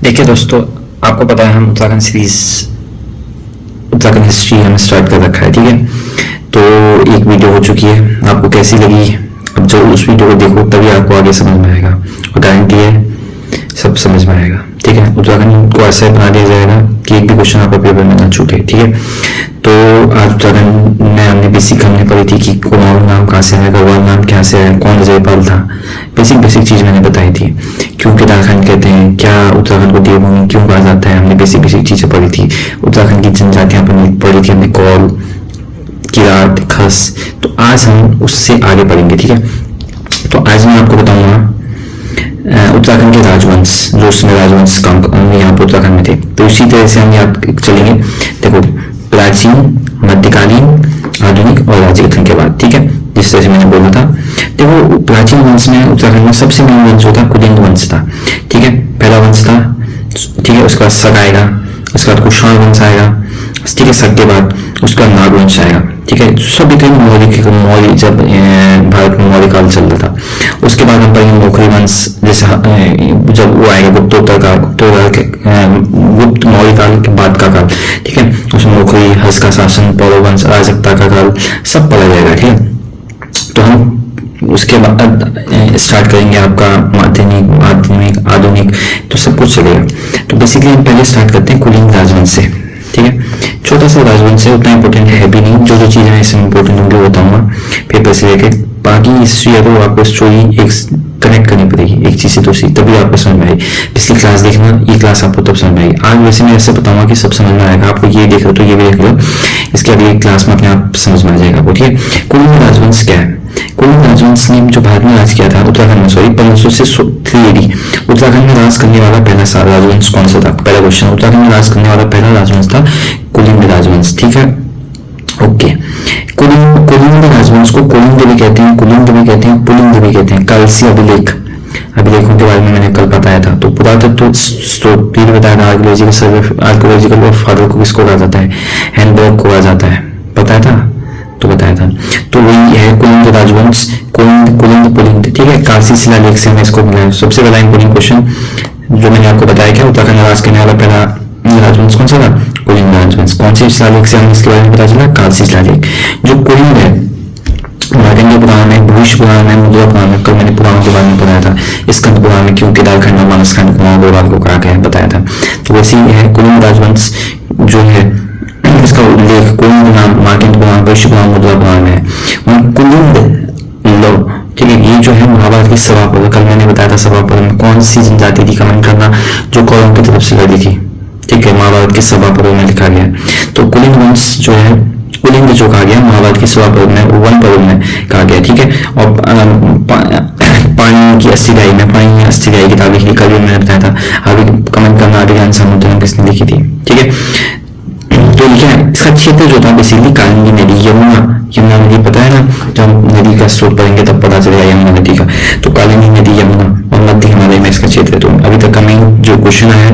देखिए दोस्तों, आपको पता है हम उत्तराखंड सीरीज, उत्तराखंड हिस्ट्री हमने स्टार्ट कर रखा है। ठीक है, तो एक वीडियो हो चुकी है, आपको कैसी लगी? अब जो उस वीडियो को देखो तभी आपको आगे समझ में आएगा, और गारंटी है सब समझ में आएगा। ठीक है, उत्तराखंड को ऐसे बना दिया जाएगा कि एक भी क्वेश्चन आपको पेपर में ना छूटे। ठीक है, तो आज उत्तराखंड में हमने बेसिक हमने पढ़ी थी कि कुमाऊं नाम कहाँ से है, गढ़वाल नाम कहाँ से है, कौन जयपाल था, बेसिक चीज मैंने बताई थी। क्यों केदारखंड कहते हैं, क्या उत्तराखंड को देवभूमि क्यों कहा जाता है, हमने बेसिक चीजें पढ़ी थी। उत्तराखंड की जनजातियां पढ़ी थी हमने, कौल, किरात, खस। तो आज हम उससे आगे पढ़ेंगे। ठीक है, तो आज मैं आपको बताऊंगा उत्तराखंड के राजवंश, जो उसमें राजवंश काम यहाँ पर उत्तराखंड में थे। तो इसी तरह से हम यहाँ चलेंगे। देखो, प्राचीन, मध्यकालीन, आधुनिक और राजकीय के बाद। ठीक है, जिस तरह से मैंने बोला था। देखो, प्राचीन वंश में उत्तराखंड में सबसे मेन वंश जो था कुलिंद वंश था। ठीक है, पहला वंश था। ठीक है, उसके बाद शक आएगा, उसके बाद कुषाण वंश आएगा। ठीक है, शक के बाद उसका नाग वंश आएगा। ठीक है, सभी मौर्य, जब भारत में मौर्य काल चल रहा था। उसके बाद हम पढ़ेंगे मोखरी वंश, जैसे जब वो आएगा गुप्त मौर्य काल के बाद का काल। ठीक है, उसमें मोखरी, हर्ष का शासन, पौरव वंश, अराजकता का काल सब पढ़ा जाएगा। ठीक है, तो हम उसके बाद स्टार्ट करेंगे आपका माध्यमिक, आधुनिक, तो सब कुछ चलेगा। तो बेसिकली हम पहले स्टार्ट करते हैं कुलिंद राजवंश से। ठीक है, छोटा सा राजवंश है, उतना इंपॉर्टेंट है भी नहीं। जो चीजें हैं इसमें इंपॉर्टेंट होंगी वो बताऊंगा पेपर से लेके। बाकी हिस्ट्री है तो आपको स्टोरी एक कनेक्ट करनी पड़ेगी एक चीज से दूसरी, तभी आपको समझ में आएगी। पिछली क्लास देखना, ये क्लास आपको तब समझ में आएगी। आज वैसे मैं ऐसे बताऊंगा कि सब समझ में आएगा आपको। ये देख लो तो ये भी देख लो, इसके अगली क्लास में अपने आप समझ में आ जाएगा आपको। ठीक है, कुलिंद राजवंश क्या है? कुलिंद राजवंश ने जो भारत में राज किया था, उत्तराखंड में, सॉरी, 1500 से 3 AD। उत्तराखंड में राज करने वाला पहला राजवंश कौन सा था? पहला क्वेश्चन, उत्तराखंड में राज करने वाला पहला राजवंश था कुलिंद राजवंश। ठीक है, ओके। कुलिंद राजवंश को कुलिंद भी कहते हैं, कुलिंद भी कहते हैं, पुलिंद भी कहते हैं। कालसी अभिलेखों के बारे में मैंने कल बताया था। तो पुरातत्व स्रोत बताया था, आर्कियोलॉजिकल फादर को किसको कहा जाता है? हैनबर्ग को कहा जाता है, बताया था, तो बताया था। तो वही है कुलिंद राजवंश, कुलिंद पुलिंद। ठीक है, कालसी शिलालेख से हमें इसको मिला है। सबसे पहला इंपोर्टेंट क्वेश्चन जो मैंने आपको बताया, क्या उत्तराखंड राज करने वाला पहला राजवंश कौन सा था? कुलिंद राजवंश। कौन सी शिलालेख से हमें इसके बारे में पता चला? कालसी शिलालेख। जो कुलिंद है, मार्कंडेय पुराण में, भविष्य पुराण में, मुद्रा पुराण में, कल मैंने पुराणों के बारे में बताया था। स्कंद पुराण में क्यों केदारखंड और मानसखंड गढ़वाल को कहा गया है बताया था। तो वैसे ही है कुलिंद राजवंश जो है, इसका उल्लेख कुलिंद नाम मार्कंडेय पुराण, भविष्य पुराण, मुद्रा पुराण में है। कुलिंद लो, ठीक है, ये जो है महाभारत की सभा पर्व, कल मैंने बताया था सभा पर्व में कौन सी जनजाति थी, कमेंट करना, जो कौरवों की तरफ से लड़ी थी। ठीक है, महाभारत की सभा पर्व में लिखा गया। तो कुलिंद वंश जो है, कुलिंद जो कहा गया महाभारत की सभा पर्व में, वन पर्व में कहा गया। ठीक है, और पानी की अस्थि में, पानी की अस्थि किताब लिखी, कल भी मैंने बताया था। अभी कमेंट करना, अभिज्ञान समुद्र किसने लिखी थी। ठीक है, तो लिखा है इसका क्षेत्र जो था बेसिकली कालिंदी नदी, यमुना नदी, पता है ना, जब नदी का स्रोत पढ़ेंगे तब पता चलेगा यमुना नदी का। तो कालिंदी नदी, यमुना और मध्य हिमालय में इसका क्षेत्र है। तो अभी तक का मेन जो क्वेश्चन है,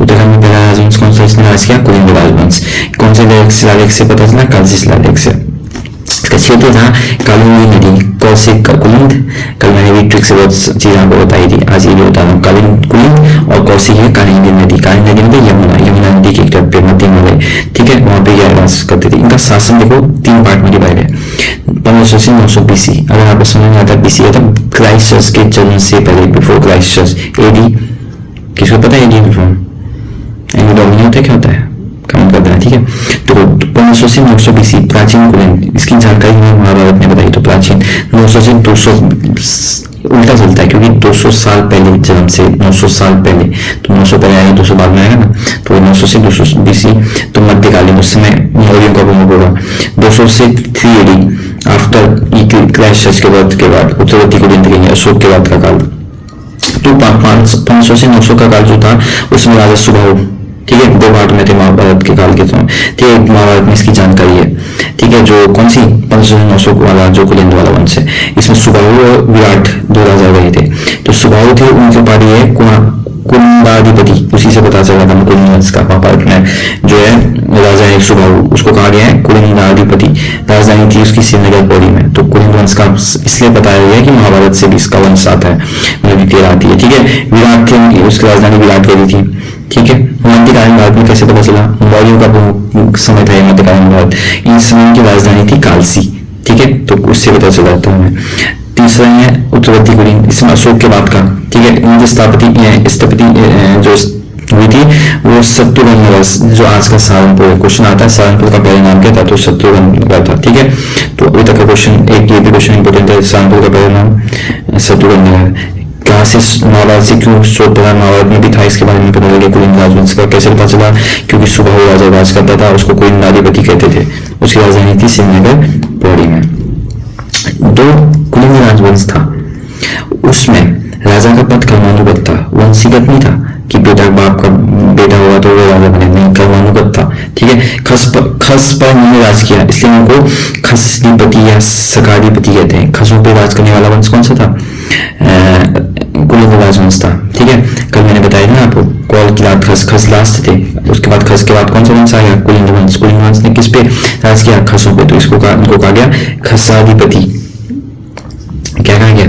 उत्तराखंड में पहला राजवंश कौन सा इसने राज किया? कुलिंद राजवंश। कौन से शिलालेख से पता चला? कालसी शिलालेख से। इसका क्षेत्र था कालिंदी नदी, कौशिक का कुलिंद। कल मैंने भी ट्रिक से बहुत चीजें आपको बताई थी, आज ये भी बता रहा हूँ। कुलिंद और कौशिक है कालिंदी नदी, कालिंदी नदी में यमुना नदी के तट पे मध्य हिमालय। ठीक है, वहां पे यह वास करते थे। इनका शासन देखो 3 पार्ट में डिवाइड है, 1500 से 900 BC। अगर आपको समझ में आता है BC का, क्राइस्ट चर्च के जन्म से पहले, बिफोर क्राइस्ट चर्च। AD किसको पता है? AD बिफोर एनी डॉग नहीं होता, क्या होता है? कमेंट कर देना। ठीक है, तो 1500 से 900 BC प्राचीन कुलिंद, इसकी जानकारी हमें महाभारत ने बताई। तो प्राचीन 900 से 200 उल्टा चलता है, क्योंकि 200 साल पहले जन्म से 900 साल पहले, तो 900 पहले आएगा, 200 बाद में आएगा ना। तो 900 से 200 BC तो मध्यकालीन, उस समय मौर्यों का भूमि होगा। 200 से 3 AD आफ्टर क्राइस्ट चर्च के बाद उत्तरवर्ती कुलिंद के, अशोक के बाद का काल। तो 500 से 900 का काल जो था उसमें राजा सुबाहु, ठीक है, 2 पार्ट में थे महाभारत के काल के। ठीक है, महाभारत में इसकी जानकारी है। ठीक है, जो कौन सी 500 से 900 वाला जो कुलिंद वाला वंश है, इसमें सुबाहु और विराट 2 राजा रहे थे। तो सुबाहु थे, उनके पारी है कुलिंदाधिपति, उसी से पता चला था कुलिंद वंश का। महाभारत में जो है राजा है सुबाहु, उसको कहा गया है कुलिंदाधिपति। राजधानी थी उसकी श्रीनगर पौड़ी में। तो कुलिंद वंश का इसलिए बताया गया है कि महाभारत से भी इसका वंश आता है, मतलब डिटेल आती है। ठीक है, विराट थे, उसकी राजधानी विराट गई थी। ठीक है। मध्यकालीन भारत में कैसे पता चला? मौर्यों का समय था मध्यकालीन भारत, इन समय की राजधानी थी कालसी, ठीक है, तो उससे पता चला था हमें। तीसरा है उत्तरवर्ती कुलीन, इसमें अशोक के बाद का, ठीक है, इनकी स्थपति जो हुई थी वो शत्रुघ्न, जो आज का सहारनपुर, क्वेश्चन आता है सहारनपुर का पहला नाम क्या था, तो शत्रुघ्न का था, ठीक है। तो अभी तक का क्वेश्चन एक ये भी क्वेश्चन इंपोर्टेंट है, सहारनपुर का पहला नाम शत्रुघ्न है। कहाँ से महाभारत से क्यों स्रोत पड़ा? महाभारत में भी था, इसके बारे में पता लगे। कुलीन राजवंश का कैसे पता चला? क्योंकि सुबाहु राजा राज करता था, उसको कुलीन अधिपति कहते थे, उसकी राजधानी थी श्रीनगर पौड़ी में। दो कुलीन राजवंश था, उसमें राजा का पद कर्मानुगत था, वंशीगत नहीं था कि बेटा बाप का बेटा होगा तो वो राजा बने, नहीं, कर्मानुगत था, ठीक है। खस पर इन्होंने राज किया, इसलिए उनको खसधिपति या सकाधिपति कहते हैं। खसों पे राज करने वाला वंश कौन सा था? कुलीन राजवंश था, ठीक है। कल मैंने बताया था आपको, कौल किलात खस लास्ट थे, उसके बाद खस के बाद कौन सा वंश आया? कुलीन वंश। कुलीन वंश ने किस पे राज किया? खसों पे, तो इसको इनको कहा गया खसाधिपति। क्या कहा गया?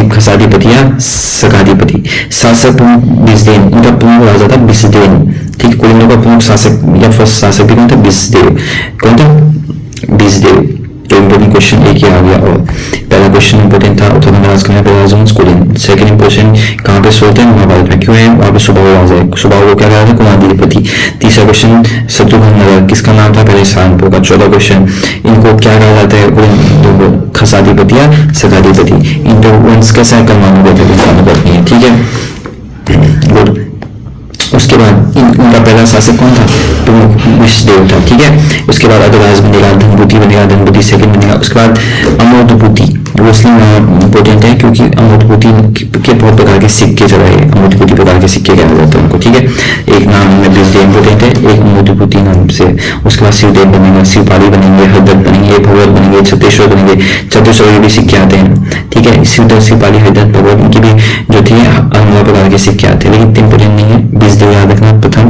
खसाधिपति या सकाधिपति। शासक बिजदेन, उनका प्रमुख राजा था बिजदेन, ठीक है। कुलीनों का प्रमुख शासक या फर्स्ट शासक भी कौन था? बिजदेव। कौन था? बिजदेव। तो इंपोर्टेंट क्वेश्चन एक ही आ गया। और पहला क्वेश्चन इंपोर्टेंट था उत्तराखंड राज करने पर राजवंश कुलीन। सेकंड इंपोर्टेंट कहाँ पे सोते हैं? महाभारत में। क्यों है? वहां पे सुबाहु राजा है, सुबाहु को क्या कहा था? कुलाधिपति। तीसरा क्वेश्चन शत्रुघ्न नगर किसका नाम था? पहले सहारनपुर का। चौथा क्वेश्चन इनको क्या कहा जाता है? खसाधिपति या सकाधिपति। इन दो वंश कैसा है? कर्मानुगत है, ठीक है, गुड। उसके बाद इनका पहला शासक कौन था? प्रमुख विष्णुदेव था, ठीक है। उसके बाद अग्रराज बनेगा, धनभूति बनेगा, धनभूति सेकंड बनेगा। उसके बाद अमोदभूति, वो इसलिए इंपोर्टेंट है क्योंकि अमोदभूति के बहुत प्रकार के सिक्के चलाए, अमोदभूति प्रकार के सिक्के कहा जाता है उनको, ठीक है। एक नाम में बिजदेव इंपोर्टेंट है, एक अमोदभूति नाम से। उसके बाद शिवदेव बनेगा, शिवपाली बनेंगे, हरदत्त बनेंगे, भगवत बनेंगे, छत्तेश्वर बनेंगे। छत्तेश्वर भी सिक्के आते हैं, ठीक है। शिवदत्त, शिवपाली, हरदत्त, भगवत, इनकी भी जो थी 9 प्रकार के सिक्के आते हैं, लेकिन इंपोर्टेंट नहीं है। बिजदेव याद रखना प्रथम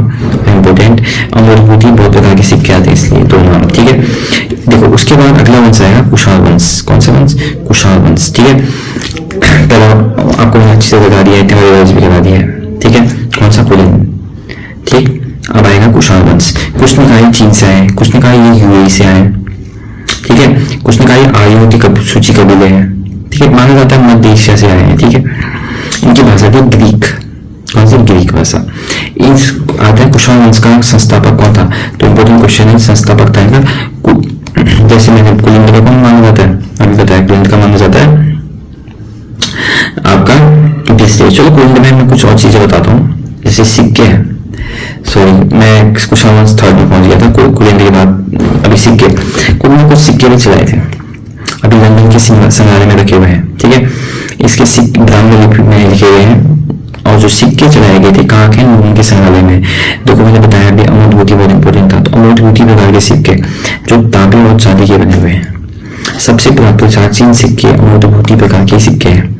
इंपोर्टेंट, अमोदभूति बहुत प्रकार के सिक्के आते हैं, इसलिए दो नाम, ठीक है। देखो उसके बाद अगला वंश आएगा कुशाल वंश। कौन सा वंश? कुशाल वंश, ठीक है। पहला आपको अच्छे से बता दिया, भी बता दिया, ठीक है। कौन सा? कुलीन, ठीक। अब आएगा कुशाल वंश। कुछ निकाय चीन से आए, कुछ निकाय ये यूएई से आए, ठीक है। कुछ निकाय आर्यों की सूची कबीले हैं, ठीक है। माना जाता है मध्य एशिया से आए हैं, ठीक है। इनकी भाषा थी ग्रीक। कौन सी? ग्रीक भाषा। इस आता है कुशाल वंश का संस्थापक कौन था? तो इंपोर्टेंट क्वेश्चन है, संस्थापक था इनका। जैसे मैंने कुलीन का कौन माना जाता है? अभी बताया, कुलीन का माना जाता है आपका बिजदेव। चलो कुलीन में मैं कुछ और चीजें बताता हूँ, जैसे सिक्के हैं। सॉरी, मैं कुशाल वंश थर्ड में पहुंच गया था, कुलीन के बाद अभी सिक्के। कुलीन ने कुछ सिक्के भी चलाए थे, अभी लंदन के संग्रहालय में रखे हुए हैं, ठीक है। इसके सिक्के ब्राह्मण लिपि में लिखे हुए हैं, और जो सिक्के चलाए गए थे कहाँ के? उनके संग्रहालय में। देखो मैंने बताया अभी अमोदभूति बहुत इंपॉर्टेंट था, तो अमोदभूति प्रकार के सिक्के जो तांबे और चांदी के बने हुए हैं। सबसे प्राचीन सिक्के अमोदभूति प्रकार के सिक्के हैं।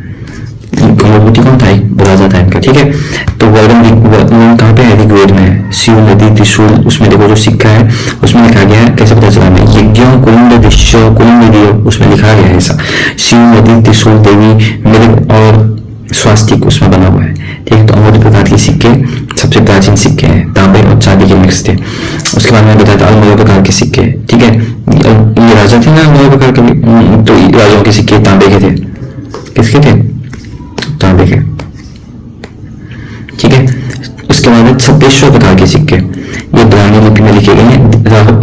अमोदभूति कौन था? एक राजा था इनका, ठीक है। तो वर्णन कहाँ पे है? ऋग्वेद में। शिव नदी त्रिशूल, उसमें देखो जो सिक्का है उसमें लिखा गया है, कैसे पता चला हमें? यज्ञों कुलिंद दृश्य कुलिंद, उसमें लिखा गया है ऐसा। शिव नदी त्रिशूल देवी मृग और स्वास्तिक उसमें बना हुआ है, ठीक है। तो अमोद प्रकार के सिक्के सबसे प्राचीन सिक्के हैं, तांबे और चांदी के मिक्स थे। उसके बाद मैं बताया था अलग प्रकार के सिक्के, ठीक है। ये राजा थे ना अलग प्रकार के, तो राजाओं के सिक्के तांबे के थे। किसके थे? तांबे के, ठीक है। उसके बाद 26 प्रकार के सिक्के, ये ब्राह्मी लिपि में लिखे गए हैं।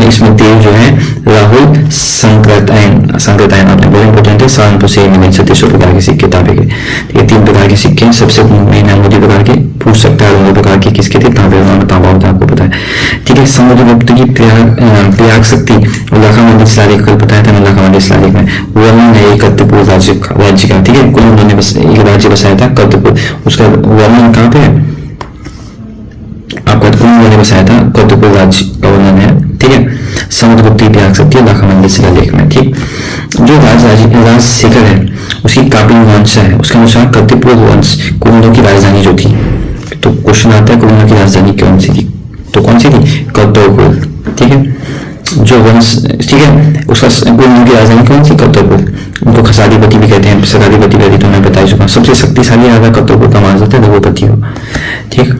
इसमें देव जो है राहुल संकृतायन आपने बहुत इंपोर्टेंट है, सहारनपुर से मिले 36 प्रकार के सिक्के तांबे के, ठीक है। 3 प्रकार के सिक्के सबसे मेन अमोदी प्रकार के, पूछ सकता है 2 प्रकार के किसके थे? तांबे और तांबा होता है, आपको पता है, ठीक है। समुद्रगुप्त की प्रयाग शक्ति लाखामंडी शिलालेख कल बताया था मैं, लाखामंडी शिलालेख में वर्णन है कर्तव्यपुर राज्य का, ठीक है। कुल उन्होंने एक राज्य बसाया था कर्तव्यपुर, उसका वर्णन कहाँ पे है? आपका कुल बसाया था कर्तव्यपुर राज्य का वर्णन है, ठीक है। समुद्रगुप्त की प्रयाग शक्ति लाखामंडी शिलालेख में, ठीक। जो राजशेखर है उसकी काबिल वंश है, उसके अनुसार कर्तव्यपुर वंश कुलिनों की राजधानी जो थी। तो क्वेश्चन आता है कुलिनों की राजधानी कौन सी थी? तो कौन सी थी? कर्तव्यपुर, ठीक है। जो वंश, ठीक है, उसका कुलिनों की राजधानी कौन सी? कर्तव्यपुर। उनको खसाधिपति भी कहते हैं, सकाधिपति कहते हैं, तो मैं बता चुका हूँ। सबसे शक्तिशाली राजा कर्तव्यपुर का माना जाता है, रघुपति हो, ठीक।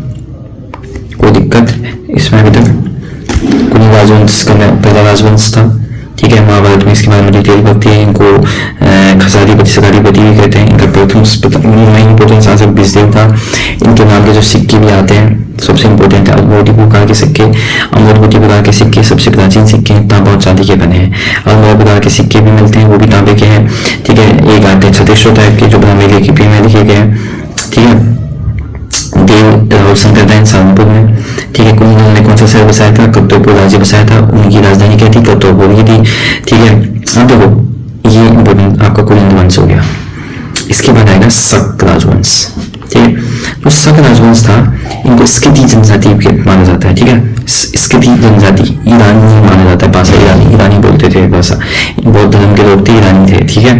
जिसका पहला राजवंश था, ठीक है। महाभारत में इसके बारे में डिटेल बनती है। इनको खसाधिपति सगाधिपति भी कहते हैं। इनका प्रथम इंपोर्टेंस आज बीसदेव था। इनके नाम के जो सिक्के भी आते हैं सबसे इंपॉर्टेंट है अमोटी प्रकार के सिक्के। अमोटी प्रकार के सिक्के सबसे प्राचीन सिक्के तांबा और चांदी के बने हैं। अमोटी प्रकार के सिक्के भी मिलते हैं, वो भी तांबे के हैं, ठीक है। एक आते हैं छत्तीसगढ़ टाइप के जो ब्राह्मी लिपि में लिखे गए हैं, ठीक है। देव राहुल शंकर दैन सहारनपुर में, ठीक है। कुंभल ने कौन सा शहर बसाया था? कत्तौपुर राज्य बसाया था। उनकी राजधानी क्या थी? कत्तौपुर ही थी, ठीक है। अब देखो ये इंपोर्टेंट आपका कुलिंद वंश हो गया। इसके बाद आएगा शक राजवंश, ठीक है। तो शक राजवंश था, इनको स्किति जनजाति माना जाता है, ठीक है। स्किति जनजाति ईरानी माना जाता है, भाषा ईरानी बोलते थे, भाषा बौद्ध धर्म के लोग थे, ईरानी थे, ठीक है।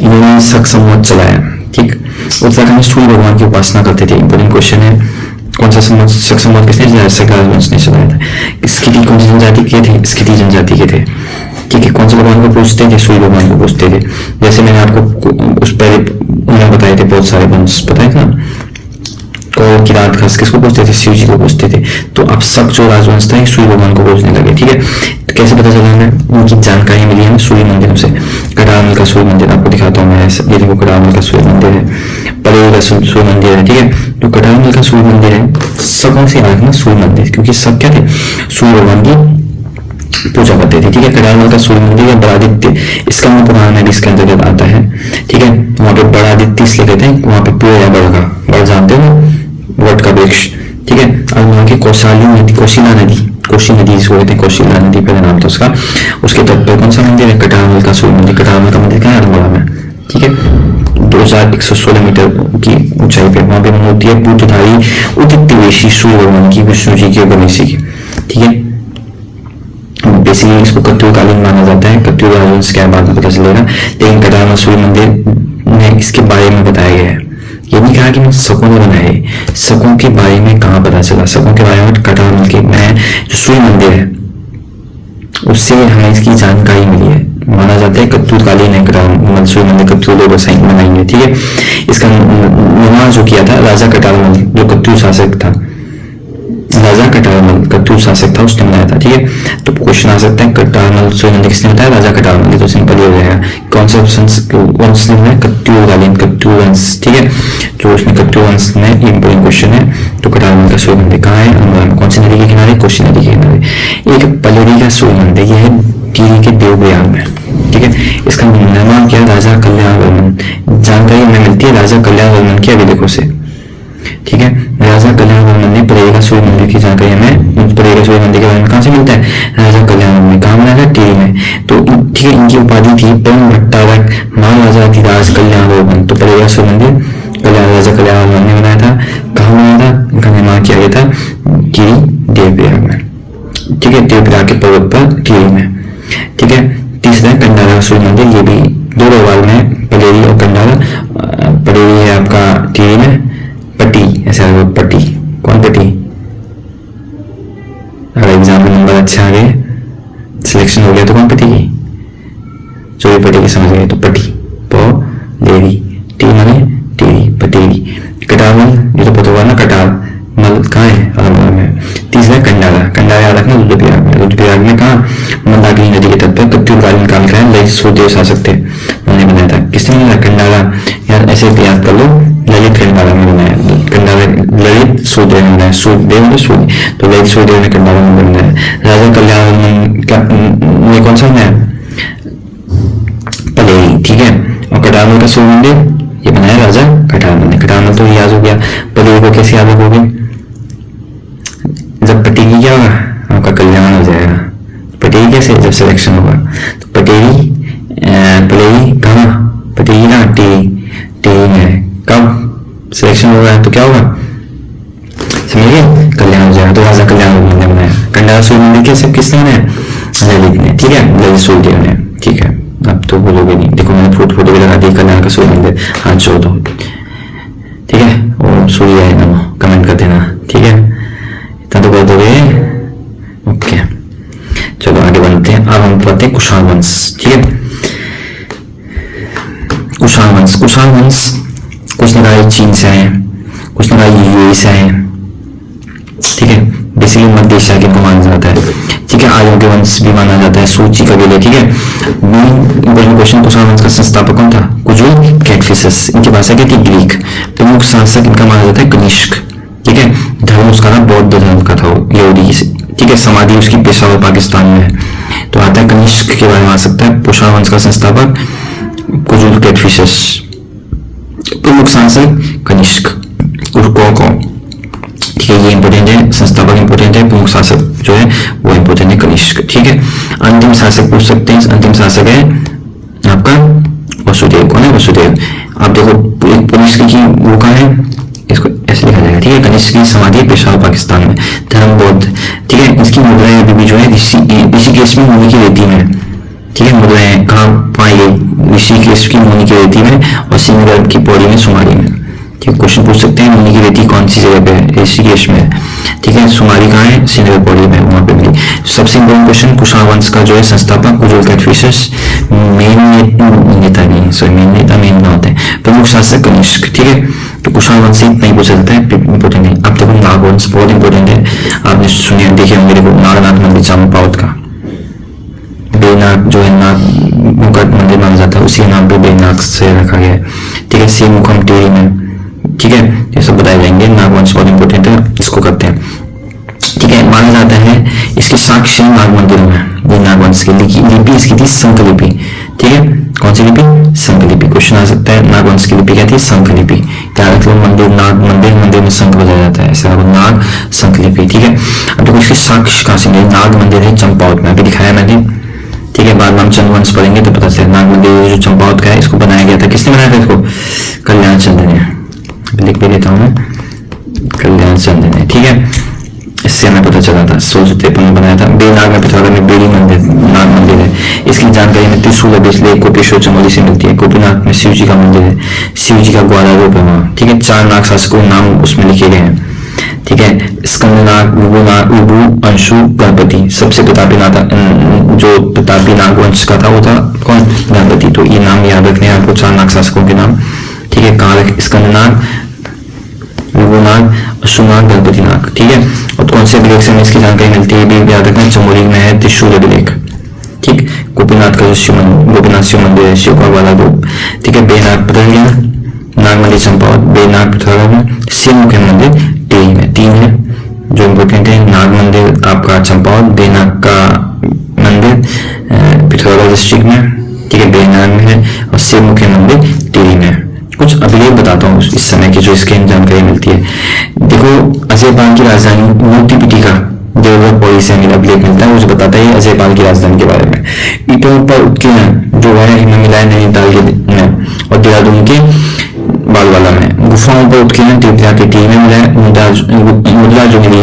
इन्होंने शक संवत चलाया, ठीक। उत्तराखंड में सूर्य भगवान की उपासना करते थे। इंपोर्टेंट क्वेश्चन है, कौन सा शक संवत किसने चलाया? शक राजवंश ने चलाया था। स्किति कौन सी जनजाति के थे? स्किति जनजाति के थे, ठीक है। कौन से भगवान को पूजते थे? सूर्य भगवान को पूजते थे। जैसे मैंने आपको उस पहले उन्हें बताए थे, बहुत सारे वंश बताए थे ना। कौर की रात खस किसको पूछते थे? शिव जी को पूछते थे। तो अब सब जो राजवंश था सूर्य भगवान को पूजने लगे, ठीक है। तो कैसे पता चला हमें? उनकी जानकारी मिली हमें सूर्य मंदिरों से। कटारमल का सूर्य मंदिर आपको दिखाता हूँ मैं, ये देखो कटारमल का सूर्य मंदिर है, परेल का सूर्य मंदिर है, ठीक है। तो कटारमल का सूर्य मंदिर है, सबों से याद रखना सूर्य मंदिर, क्योंकि सब क्या थे? सूर्य भगवान की पूजा करते थे, ठीक है। कटारमल का सूर्य मंदिर या बड़ादित्य इसका पुराण है, इसके अंतर्गत आता है, ठीक है। वहाँ पे बड़ादित्य इसलिए कहते हैं, वहाँ पे पेड़ है बड़ का, बड़ जानते हो वट का वृक्ष, ठीक है। और वहाँ की कोशी नदी जिसको कहते हैं, कोशिला नदी पहले नाम था उसका। उसके तट पर कौन सा मंदिर है? कटारमल का सूर्य मंदिर। कटारमल का मंदिर कहाँ है? अल्मोड़ा में, ठीक है। 2116 मीटर की ऊंचाई पे वहां पे मूर्ति है बुद्धधारी उदित वेशी सूर्य भगवान की, विष्णु जी की और गणेश जी की, ठीक है। बेसिकली इसको कत्यूकालीन माना जाता है। कत्यूर राजवंश क्या बाद में पता चलेगा, लेकिन कटारमल सूर्य मंदिर में इसके बारे में बताया गया है। ये नहीं कहा कि शकों ने बनाए, शकों के बारे में कहाँ पता चला? शकों के बारे में कटारमल के में जो सूर्य मंदिर है उससे हमें इसकी जानकारी मिली है। माना जाता है कत्यूकालीन है कटारमल सूर्य मंदिर, कत्यूर लोग बनाएंगे, ठीक है। इसका निर्माण जो किया था राजा कटारमल, जो कत्यूर शासक था, राजा कटारमल कत्यूर शासक था, उसने बनाया था, ठीक है। तो क्वेश्चन आ सकता है कटारमल सूर्य मंदिर किसने बताया? राजा कटारमल। तो सिंपल हो जाएगा कौन सा वंश ने बनाया? कत्यूरकालीन, कत्यूर वंश, ठीक है। जो उसने कत्यूर वंश में इंपोर्टेंट क्वेश्चन है। तो कटारमल का सूर्य मंदिर कहाँ है? कौन सी नदी के किनारे? कोसी नदी के किनारे। एक पलेरी का सूर्य मंदिर, यह है टिहरी के देवप्रयाग में, ठीक है। इसका निर्माण किया राजा कल्याण वर्मन। जानकारी हमें मिलती है राजा कल्याण वर्मन के अभिलेखों से, ठीक है। राजा कल्याण वर्मन ने परेगा सूर्य मंदिर की जानकारी हमें परेगा सूर्य मंदिर के बारे में कहाँ से मिलता है? राजा कल्याण वर्मन ने। कहाँ बनाया था? टिहरी में। तो ठीक है, इनकी उपाधि थी परम भट्टारक महाराजाधिराज कल्याण वर्मन। तो परेगा सूर्य मंदिर राजा कल्याण वर्मन ने बनाया था। कहाँ बनाया था? इनका निर्माण किया गया था टिहरी देवप्रयाग में, ठीक है। देवप्रयाग के पर्वत पर टिहरी में, ठीक है। तीसरा कंडारा सूर्य मंदिर, ये भी दो भगवान में, पलेरी और कंडारा। पलेरी है आपका टिहरी में, पट्टी ऐसा पट्टी, कौन पट्टी? अगर एग्जाम में नंबर अच्छा आ गए, सिलेक्शन हो गया तो कौन पट्टी की? जो भी पट्टी की समझ गए तो पट्टी, पलेरी, टी माने टिहरी, पटेरी। कटारमल ये तो पता होगा ना, कटारमल कहाँ है? अल्मोड़ा में। तीसरा कंडारा, कंडारा याद रखना रुद्रप्रयाग में। रुद्रप्रयाग में कहाँ? मंदाकिनी नदी के तट पर कत्यूरकालीन काल का है, ललित सूर्यदेव शासक थे, उन्होंने बनाया था। किसने बनाया? कंडारा। यार ऐसे याद कर लो, ललित कंडारा में बनाया, कंडारा ललित सूर्यदेव ने बनाया, सूर्यदेव ने सूर्य, तो ललित सूर्यदेव ने कंडारा में बनाया। राजा कल्याण ने कौन सा बनाया? पलेरी, ठीक है। और कटारमल का सूर्य मंदिर ये बनाया राजा कटारमल ने। कटारमल तो याद हो गया, पलेरी को कैसे याद रखोगे? जब पटेरी क्या होगा? आपका कल्याण हो जाएगा। पटेरी कैसे? जब सिलेक्शन होगा। तो पटेरी पलेरी कहाँ? पटेरी ना टिहरी में। कब सिलेक्शन होगा तो क्या होगा? समझिए, कल्याण हो जाएगा। तो राजा कल्याण ने बनाया। कंडारा सूर्य मंदिर कैसे किसने बनाया? ललित ने, ठीक है, ललित सूर्यदेव ने, ठीक है। अब तो बोलोगे नहीं, देखो मैंने फोटो भी लगा दी, कल्याण का सूर्य मंदिर, हाथ जोड़ दो, ठीक है। और सूर्य नमः कमेंट कर देना, ठीक है, इतना तो कर दोगे। ओके, चलो आगे बढ़ते हैं। अब हम पढ़ते हैं कुषाण वंश, ठीक है। कुषाण वंश, कुषाण वंश कुछ न कहा चीन से आए, कुछ न कहा यूएई से आए, ठीक है। बेसिकली मध्य एशिया के को माना जाता है, ठीक है। आर्यों के वंश भी माना जाता है, सूची कबीले, ठीक है। मेन क्वेश्चन, कुषाण वंश का संस्थापक कौन था? कुजुल कैटफिशस। इनकी भाषा क्या थी? ग्रीक। प्रमुख शासक इनका माना जाता है कनिष्क, ठीक है। धर्म उसका ना बौद्ध धर्म का था, यहूदी, ठीक है। समाधि उसकी पेशावर पाकिस्तान में है। तो आता है कनिष्क के बारे में आ सकता है। कुषाण वंश का संस्थापक कुजुल कैटफिशस, प्रमुख शासक कनिष्क, ठीक है। ये इंपोर्टेंट है, संस्थापक इंपोर्टेंट है, प्रमुख शासक जो है वो इंपोर्टेंट है, कनिष्क, ठीक है। अंतिम शासक पूछ सकते हैं। अंतिम शासक है आपका वसुदेव। कौन है? वसुदेव। आप देखो कनिष्क की वो कहाँ है, इसको ऐसे लिखा जाएगा, ठीक है। कनिष्क की समाधि पेशावर पाकिस्तान में, धर्म बौद्ध, ठीक है। इसकी मुद्राएं अभी भी जो है ऋषिकेश में मुनि की रेती में, ठीक है। मुद्राएं कहाँ पाई गई? ऋषिकेश की मुनि की रेती में और सिंहगढ़ की पौड़ी में, सुमारी में, ठीक है। क्वेश्चन पूछ सकते हैं मुनि की रेती कौन सी जगह पे है? ऋषिकेश में, ठीक है। सुमारी कहाँ है? सिंहगढ़ पौड़ी में, वहां पे मिली। सबसे इंपोर्टेंट क्वेश्चन, कुषाण वंश का जो है संस्थापक कुजुल कैटफिशस, मेन नेता नहीं, सॉरी मेन नेता मेन ना होते हैं, प्रमुख शासक कनिष्क, ठीक है। तो कुषाण वंश से इतना ही पूछा जाता है, इंपोर्टेंट है। अब देखो नाग वंश बहुत इंपोर्टेंट है, आपने सुने देखे होंगे, देखो नागनाथ मंदिर चंपावत का, बेनाग जो है नाग मुकट मंदिर माना जाता है, उसी नाम पे बेनाग से रखा गया है, ठीक है। सी मुखम टेरी में, ठीक है। ये सब बताए जाएंगे। नागवंश बहुत इंपोर्टेंट है, इसको करते हैं, ठीक है। माना जाता है इसके साक्ष्य नाग मंदिर में, ये नागवंश की लिपि इसकी थी संकलिपि, ठीक है। कौन सी लिपि? संकलिपि। क्वेश्चन आ सकता है नागवंश की लिपि क्या थी? संकलिपि। क्या रख लो? मंदिर, नाग मंदिर, मंदिर में शंख बजाया जाता है, ऐसा नाग संकलिपि, ठीक है। अब देखो इसके साक्ष्य कहाँ से? नाग मंदिर है चंपावत में, अभी दिखाया मैंने, ठीक है। बाद में हम चंद्रवंश पढ़ेंगे तो पता चलेगा। नाग मंदिर जो चंपावत का है, इसको बनाया गया था, किसने बनाया था इसको? कल्याण चंद्र ने, लिख भी लेता हूँ मैं, कल्याण चंद्र ने, ठीक है। इससे हमें पता चला था 1653 में बनाया था। बेनाग में पिथौरागढ़ में बेड़ी मंदिर, नाग मंदिर है। इसकी जानकारी में त्रिशूल अभिषेक कोपेश्वर चमोली से मिलती है। गोपीनाथ में शिव जी का मंदिर है, शिव जी का ग्वाला रूप है वहाँ, ठीक है। 4 नाग शासकों नाम उसमें लिखे गए हैं, ठीक है। स्कंदनाग, विभु, अंशु, गणपति। सबसे प्रतापी जो प्रतापी नागवंश का था वो था कौन? गणपति। तो ये नाम याद रखने हैं आपको, 4 नाग शासकों के नाम, ठीक है। कहाँ रखे? स्कंदनाग, विभुनाग, अश्वनाग, गणपति नाग, ठीक है। और कौन से अभिलेख से हमें इसकी जानकारी मिलती है भी याद रखना, चमोली में है त्रिशूल अभिलेख, ठीक। गोपीनाथ का जो गोपीनाथ शिव मंदिर है, शिव का वाला रूप, ठीक है। बेनाग पता गया, नाग मंदिर चंपावत, बेनाग पिथौरागढ़ में, शिव मुख्य मंदिर टेरी में। 3 है जो इम्पोर्टेंट है, नाग मंदिर आपका चंपावत, बेनाग का मंदिर पिथौरागढ़ डिस्ट्रिक्ट में, ठीक है, बेनाग में है, और शिव मुख्य मंदिर टेरी में। कुछ अभिलेख बताता हूँ इस समय की जो इसके जानकारी मिलती है। देखो अजयपाल की राजधानी मूर्तिपिटिका देवगढ़ पौड़ी से हमें अभिलेख मिलता है, मुझे बताता है अजयपाल की राजधानी के बारे में। ईटों पर उत्कीर्ण जो है हिमालय नैनीताल के में और देहरादून के बालवाला में। गुफाओं पर उत्कीर्ण त्रिपुरा के टी में मिला है। मुद्रा जो मिली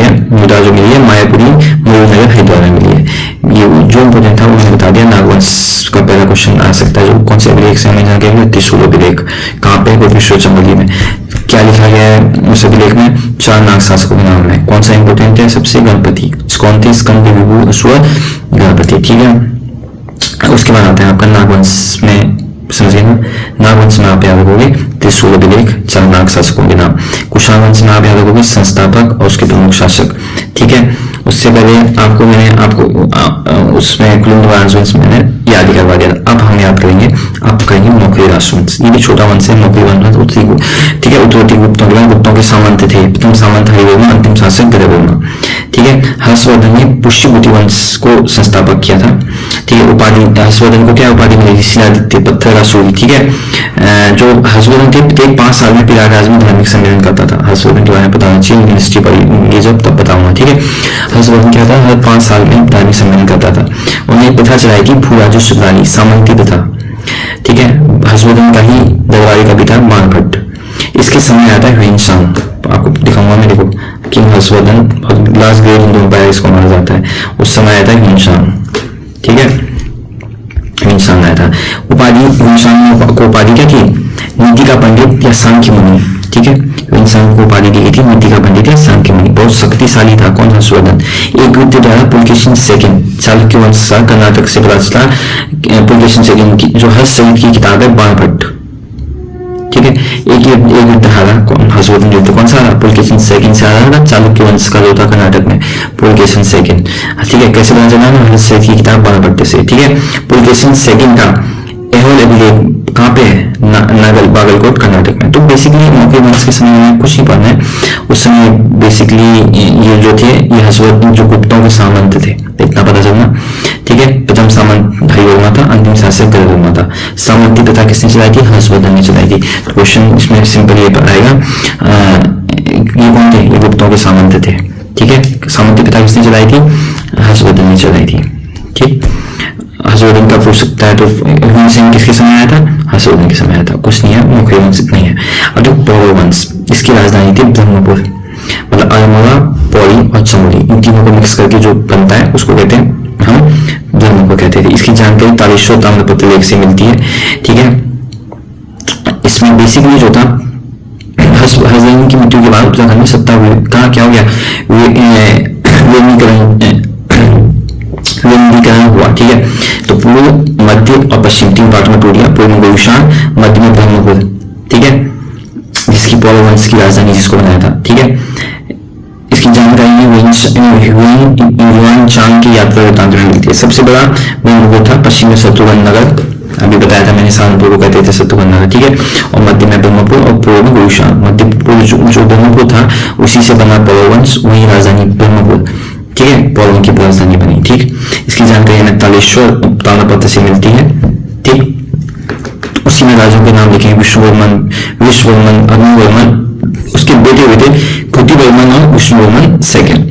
है मायापुरी मयूरनगर हरिद्वार में मिली है। ये जो इम्पोर्टेंट था वो मैंने बता दिया। नागवंश का पहला क्वेश्चन आ सकता है, जो कौन से अभिलेख से हमें जानकारी? त्रिशूल अभिलेख। कहाँ पे? गोपेश्वर चमोली में। क्या लिखा गया है उस अभिलेख में? 4 नाग शासकों के नाम है। कौन सा इंपोर्टेंट है? सबसे गणपति। कौन थे? स्कंद, विभु, अश्व, गणपति, ठीक है। उसके बाद आता है आपका नागवंश में, समझिए ना, नागवंश में आप याद रखोगे त्रिशूल अभिलेख, 4 नाग शासकों के नाम। कुषाण वंश में आप याद रखोगे संस्थापक और उसके प्रमुख शासक, ठीक है। उससे पहले मैंने उसमें कुलिंद राजवंश मैंने याद ही करवा दिया। अब हम याद करेंगे, आप करेंगे मौखरी राजवंश। ये भी छोटा वंश है, मौखरी वंश उत्तरी, ठीक है। उत्तरी गुप्तों के बाद गुप्तों के सामंत थे। प्रथम सामंत हरिवर्मा, अंतिम शासक गृहवर्मा, ठीक है। हर्षवर्धन ने पुष्यभूति वंश को संस्थापक किया था, ठीक है। उपाधि हर्षवर्धन को क्या उपाधि मिली? शिलादित्य, पत्थर का सूर्य, ठीक है। जो हर्षवर्धन थे प्रत्येक 5 साल में प्रयागराज में धार्मिक सम्मेलन करता था। हर्षवर्धन के बारे में पता होना चाहिए, हिस्ट्री पढ़ी जब तब बताऊंगा, ठीक है। हर्षवर्धन क्या था? हर 5 साल में धार्मिक सम्मेलन करता था। उन्हें प्रथा चलाई कि भूराजस्व प्रणाली, सामंती प्रथा, ठीक है। हर्षवर्धन का ही दरबारी का पिता मानभट्ट। इसके समय आता है ह्वेनसांग, आपको दिखाऊंगा मैं, देखो king Harshvardhan last great Hindu empire इसको माना जाता है। उस समय आता है ह्वेनसांग, ठीक है। ह्वेनसांग आया था। उपाधि ह्वेनसांग को उपाधि क्या थी? नीति का पंडित या सांख्य मुनि, ठीक है। ह्वेनसांग को उपाधि दी गई थी नीति का पंडित या सांख्य मुनि। बहुत शक्तिशाली था कौन? हर्षवर्धन। एक युद्ध द्वारा पुलकेशिन सेकंड चालुक्य वंश का कर्नाटक से पता चला। पुलकेशिन सेकंड की जो हर्षवर्धन की किताब है बाणभट्ट, ठीक है। एक युद्ध हारा हर्षवर्धन युद्ध, कौन सा हारा? पुलकेशिन सेकंड से हारा था, चालुक्य वंश का जो था कर्नाटक में, पुलकेशिन सेकंड, ठीक है। कैसे बना चला ना, हर्ष की किताब बाणापट्टे से, ठीक है। पुलकेशिन सेकंड का ऐहोल अभिलेख कहाँ पे है? नागल बागलकोट कर्नाटक में। तो बेसिकली मौर्य वंश के समय में कुछ नहीं पढ़ना है, उस समय बेसिकली ये जो थे ये हर्षवर्धन जो गुप्तों के सामंत थे, इतना पता चलना, ठीक है। प्रथम सामंत भाईवर्मा था, अंतिम शासक गरुड़वर्मा था। सामंती प्रथा किसने चलाई थी? हर्षवर्धन ने चलाई थी। तो क्वेश्चन इसमें सिंपल ये आएगा, ये कौन थे? ये गुप्तों के सामंत थे, ठीक है। सामंती प्रथा किसने चलाई थी? हर्षवर्धन ने चलाई थी, ठीक। हर्षवर्धन का पूछ सकता है तो हुमायूं सिंह किसके समय आया था? हर्षवर्धन के समय आया था। कुछ नहीं है, मौर्य वंश इतना ही है। अब जो पौरव वंश, इसकी राजधानी थी ब्रह्मपुर, मतलब अल्मोड़ा, पौड़ी और चमोली, इन तीनों को मिक्स करके जो बनता है उसको कहते हैं हम ब्रह्मपुर कहते थे। इसकी जानकारी तालेश्वर ताम्रपत्र लेख से मिलती है, ठीक है। इसमें बेसिकली जो था हर्षवर्धन की मृत्यु के बाद उत्तराखंड में सत्ता का क्या हो गया? विलीनीकरण हुआ, ठीक है। तो पूर्व, मध्य और पश्चिम तीन पार्ट में टूट गया। पूर्व में गोविशान, मध्य में ब्रह्मपुर, ठीक है, जिसकी पौरव वंश की राजधानी जिसको बनाया था, ठीक है। इसकी जानकारी युआन चांग की यात्रा वृत्तांत में मिलती है। सबसे बड़ा ब्रह्मपुर था, पश्चिम में शत्रुघ्न नगर, अभी बताया था मैंने, सहारनपुर को कहते थे शत्रुघ्न नगर, ठीक है। और मध्य में ब्रह्मपुर और पूर्व में गोविशान। मध्य जो ब्रह्मपुर था उसी से बना पौरव वंश, वही राजधानी ब्रह्मपुर, ठीक है, पौरवों की राजधानी बनी, ठीक। इसकी जानकारी हमें तालेश्वर ताम्रपत्र से मिलती है, ठीक। उसी में राजाओं के नाम लिखे हैं, विश्ववर्मन, अग्निवर्मन, उसके बेटे हुए थे कृतिवर्मन और विष्णुवर्मन सेकंड,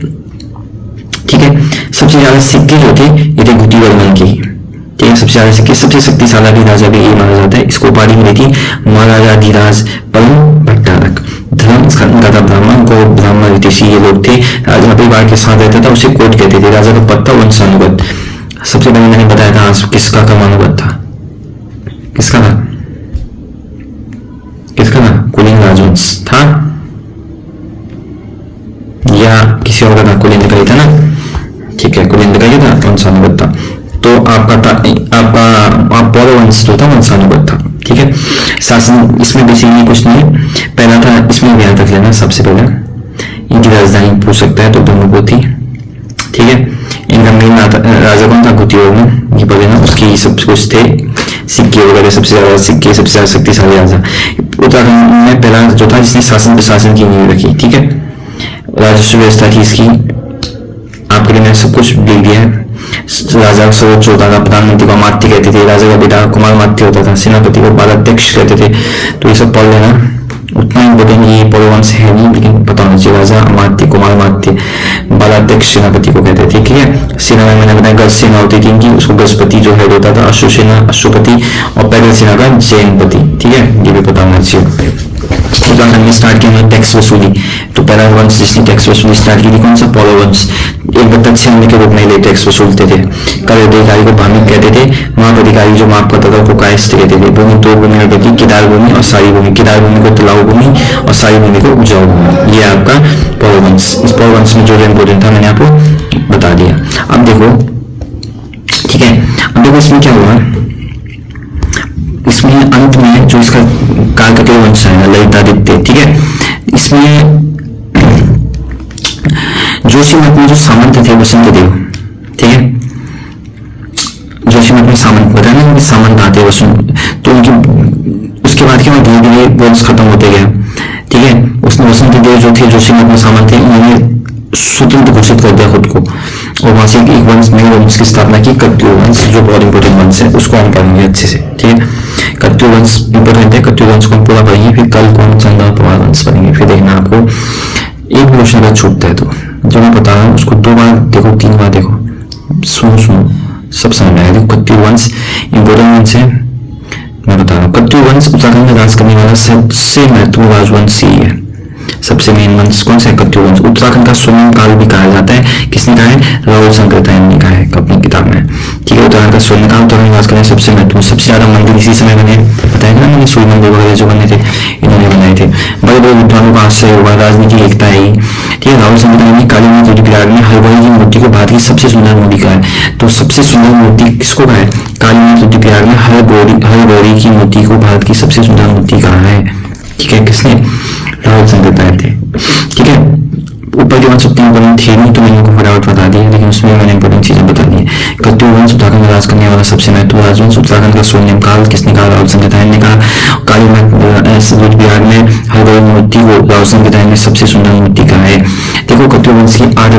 ठीक है। सबसे ज्यादा सिक्के जो थे ये थे कृतिवर्मन के, ठीक है। सबसे ज्यादा सिक्के, सबसे शक्तिशाली राजा भी ये माना जाता है। इसको उपाधि मिली थी महाराजाधिराज परम भट्टारक। धर्म इनका था ब्राह्मण, गौ ब्राह्मण विदेशी ये लोग थे। राजा परिवार के साथ रहता था, उसे कोट कहते थे। राजा का पत्ता वंशानुगत, सबसे पहले मैंने बताया था किसका क्रमानुगत था, किसका था, किसका था? कुलीन राजवंश था या किसी और का था? कुलीन का ही था ना, ठीक है, कुलीन का ही था, वंशानुगत था। तो आपका पौरव वंश जो था वंशानुगत था, ठीक है। शासन इसमें बेसिकली कुछ नहीं है। पहला था, इसमें ध्यान रख लेना, सबसे पहले इनकी राजधानी पूछ सकता है तो ब्रह्मपुर थी, ठीक है। इनका मेन राजा कौन था? कृतिवर्मन, ये बोले ना, उसकी सब कुछ थे सिक्के वगैरह, सबसे ज्यादा सिक्के, सबसे ज्यादा शक्तिशाली राजा। उत्तराखंड में पहला जो था जिसने शासन प्रशासन की नींव रखी, ठीक है। राजस्व व्यवस्था थी इसकी, आपके लिए मैंने सब कुछ लिख दिया है। राजा सर्वोच्च होता था, प्रधानमंत्री को अमात्य कहते थे, राजा का बेटा कुमार मात्य होता था, सेनापति को बालाध्यक्ष कहते थे। तो ये सब पढ़ लेना, उतना इम्पोर्टेंट ये पौरव वंश है नहीं, लेकिन पता होना चाहिए। राजा अमात्य, कुमार मात्य, बालाध्यक्ष सेनापति को कहते थे, ठीक है। सेना में मैंने बताया गज सेना होती थी इनकी, उसको गजपति जो हेड होता था, अश्वसेना अश्वपति, और पैदल सेना का जैनपति, ठीक है, ये भी पता होना चाहिए। उत्तराखंड में स्टार्ट किया टैक्स वसूली, तो पहला वंश जिसने टैक्स वसूली स्टार्ट की थी कौन सा? पौरव वंश। एक बत्तख छीनने के रूप में ले टैक्स वसूलते थे। कर अधिकारी को भामिक कहते थे, माप अधिकारी जो माप करता था उसको कायस्थ कहते थे। भूमि दो भूमि में बटी, केदार भूमि और सारी भूमि। केदार भूमि को तलाव भूमि और सारी भूमि को उपजाऊ भूमि। ये आपका पौरव वंश। इस पौरव वंश में जो इम्पोर्टेंट था मैंने आपको बता दिया। अब देखो, ठीक है, अब देखो इसमें क्या हुआ, इसमें अंत में जो इसका काकतीय वंश है ललितादित्य, ठीक है। इसमें जोशीमठ में जो सामंत थे वसंत देव, ठीक है। जोशीमठ में सामंत बताया ना, सामंत आते वसंत, तो उनकी उसके बाद क्या धीरे धीरे वंश खत्म होते गया, ठीक है। उसने वसंत देव जो थे जोशीमठ में सामंत थे, उन्होंने स्वतंत्र घोषित कर दिया खुद को, और वहां से एक वंश नए वंश की स्थापना की, कत्यूर वंश, जो बहुत इंपॉर्टेंट वंश है, उसको हम पढ़ेंगे अच्छे से, ठीक है। कत्यूर वंश इंपॉर्टेंट है, कत्यूर वंश को हम पूरा पढ़ेंगे, फिर कल कौन चंदा पवार वंश पढ़ेंगे। फिर देखना आपको एक भी क्वेश्चन अगर छूटता है तो जो मैं बता रहा हूँ उसको 2 बार देखो, 3 बार देखो, सुनो सब समझ में आएगा। कत्यूर वंश इंपॉर्टेंट वंश है, मैं बता रहा हूँ। कत्यूर वंश उत्तराखंड में राज करने वाला सबसे महत्वपूर्ण राजवंश ही है। सबसे मेन वंश कौन सा है? कत्यूर वंश। उत्तराखंड का स्वर्णिम काल भी कहा जाता है, किसने कहा है? राहुल शंकरतायन ने कहा है अपनी किताब में, ठीक है। उत्तराखंड का स्वर्णिम काल, उत्तराखंड राज करने सबसे महत्वपूर्ण, सबसे ज्यादा मंदिर इसी समय बने, बताया ना मैंने, सूर्य मंदिर वगैरह जो बने थे इन्होंने बनाए थे। बड़े बड़े विद्वानों का आश्रय हुआ, राजनीति एकता है, ठीक है। राहुल शंकरतायन ने काली माता विराट में हलवाई की मूर्ति को भारत की सबसे सुंदर मूर्ति कहा है। तो सबसे सुंदर मूर्ति किसको कहा है? कालीनाथ रुद्रप्रयाग में हर गौरी की मूर्ति को भारत की सबसे सुंदर मूर्ति कहा है। ठीक है, किसने? राहुल चंद्र बताए थे। ठीक है, ऊपर के वंश इंपोर्टेंट थे नहीं तो मैंने उनको फटाफट बता दिया, लेकिन उसमें मैंने इंपोर्टेंट चीजें बता दी। कत्यूर वंश उत्तराखंड में राज करने वाला सबसे महत्वपूर्ण राजवंश। उत्तराखंड का स्वर्णिम काल किसने कहा? राहुल चंद्र बताए ने कहा। कालीनाथ रुद्रप्रयाग में हर गौरी मूर्ति को राहुल चंद्र बताए ने सबसे सुंदर मूर्ति कहा है। देखो, कत्यूर वंश की 8